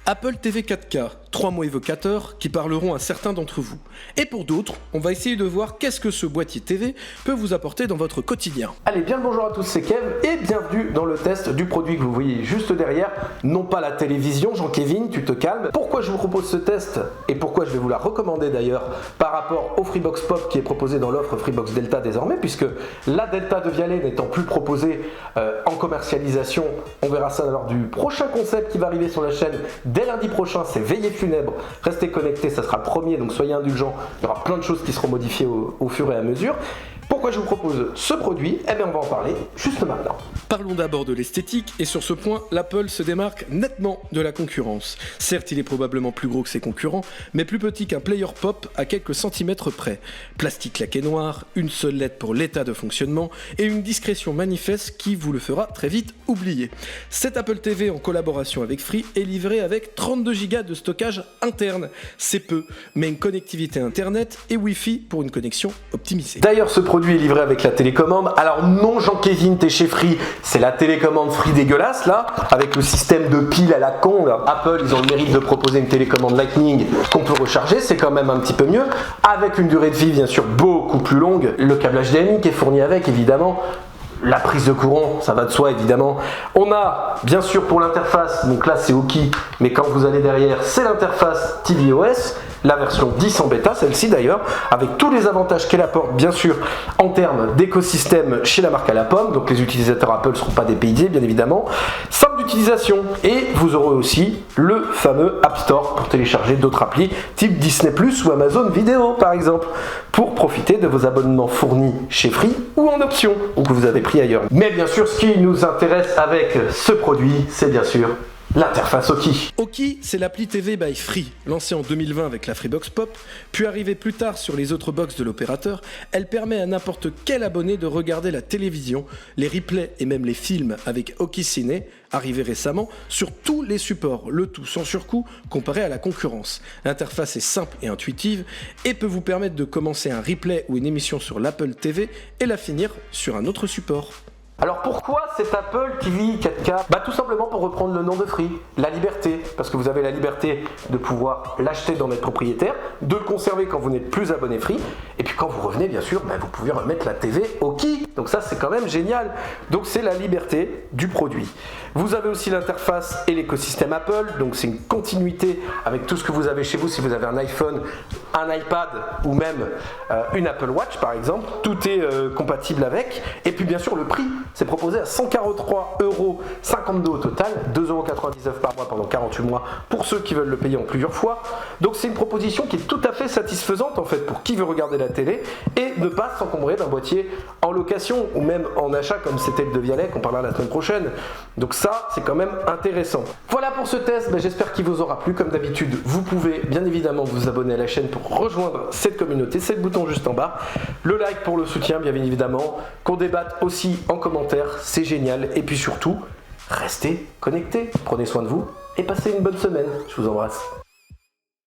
Apple TV 4K, 3 mots évocateurs qui parleront à certains d'entre vous. Et pour d'autres, on va essayer de voir qu'est-ce que ce boîtier TV peut vous apporter dans votre quotidien. Allez, bien le bonjour à tous, c'est Kev et bienvenue dans le test du produit que vous voyez juste derrière. Non pas la télévision, Jean-Kévin, tu te calmes. Pourquoi je vous propose ce test et pourquoi je vais vous la recommander d'ailleurs par rapport au Freebox Pop qui est proposé dans l'offre Freebox Delta désormais, puisque la Delta de Vialet n'étant plus proposée en commercialisation, on verra ça lors du prochain concept qui va arriver sur la chaîne dès lundi prochain, c'est Veillée Funèbre. Restez connectés, ça sera le premier, donc soyez indulgents. Il y aura plein de choses qui seront modifiées au fur et à mesure. Pourquoi je vous propose ce produit? Eh bien, on va en parler juste maintenant. Parlons d'abord de l'esthétique, et sur ce point, l'Apple se démarque nettement de la concurrence. Certes, il est probablement plus gros que ses concurrents, mais plus petit qu'un player pop à quelques centimètres près. Plastique laqué noir, une seule lettre pour l'état de fonctionnement, et une discrétion manifeste qui vous le fera très vite oublier. Cet Apple TV en collaboration avec Free est livré avec 32 Go de stockage interne. C'est peu, mais une connectivité internet et Wi-Fi pour une connexion optimisée. D'ailleurs, ce produit est livré avec la télécommande. Alors non, Jean-Kévin, t'es chez Free, c'est la télécommande Free dégueulasse là, avec le système de pile à la con là. Apple, ils ont le mérite de proposer une télécommande Lightning qu'on peut recharger, c'est quand même un petit peu mieux, avec une durée de vie bien sûr beaucoup plus longue, le câble HDMI qui est fourni avec évidemment, la prise de courant, ça va de soi évidemment. On a bien sûr pour l'interface, donc là c'est OK, mais quand vous allez derrière, c'est l'interface tvOS, la version 10 en bêta, celle-ci d'ailleurs, avec tous les avantages qu'elle apporte bien sûr en termes d'écosystème chez la marque à la pomme, donc les utilisateurs Apple ne seront pas dépaysés bien évidemment, simple d'utilisation, et vous aurez aussi le fameux App Store pour télécharger d'autres applis type Disney Plus ou Amazon Vidéo par exemple, pour profiter de vos abonnements fournis chez Free ou en option, ou que vous avez pris ailleurs. Mais bien sûr, ce qui nous intéresse avec ce produit, c'est bien sûr l'interface OK. OK, c'est l'appli TV by Free, lancée en 2020 avec la Freebox Pop, puis arrivée plus tard sur les autres box de l'opérateur. Elle permet à n'importe quel abonné de regarder la télévision, les replays et même les films avec OK Ciné, arrivé récemment, sur tous les supports, le tout sans surcoût comparé à la concurrence. L'interface est simple et intuitive et peut vous permettre de commencer un replay ou une émission sur l'Apple TV et la finir sur un autre support. Alors pourquoi cet Apple TV 4K? Tout simplement pour reprendre le nom de Free, la liberté, parce que vous avez la liberté de pouvoir l'acheter, d'en être propriétaire, de le conserver quand vous n'êtes plus abonné Free, et puis quand vous revenez bien sûr, vous pouvez remettre la TV au qui. Donc ça c'est quand même génial. Donc c'est la liberté du produit. Vous avez aussi l'interface et l'écosystème Apple, donc c'est une continuité avec tout ce que vous avez chez vous si vous avez un iPhone, un iPad ou même une Apple Watch par exemple, tout est compatible avec, et puis bien sûr le prix. C'est proposé à 143,52€ au total, 2,99€ par mois pendant 48 mois pour ceux qui veulent le payer en plusieurs fois. Donc c'est une proposition qui est tout à fait satisfaisante en fait pour qui veut regarder la télé et ne pas s'encombrer d'un boîtier en location ou même en achat comme c'était le de Vialet qu'on parlera la semaine prochaine. Donc ça c'est quand même intéressant. Voilà pour ce test, j'espère qu'il vous aura plu. Comme d'habitude, vous pouvez bien évidemment vous abonner à la chaîne pour rejoindre cette communauté, c'est le bouton juste en bas. Le like pour le soutien bien évidemment, qu'on débatte aussi en commentaire. C'est génial, et puis surtout, restez connectés, prenez soin de vous et passez une bonne semaine. Je vous embrasse.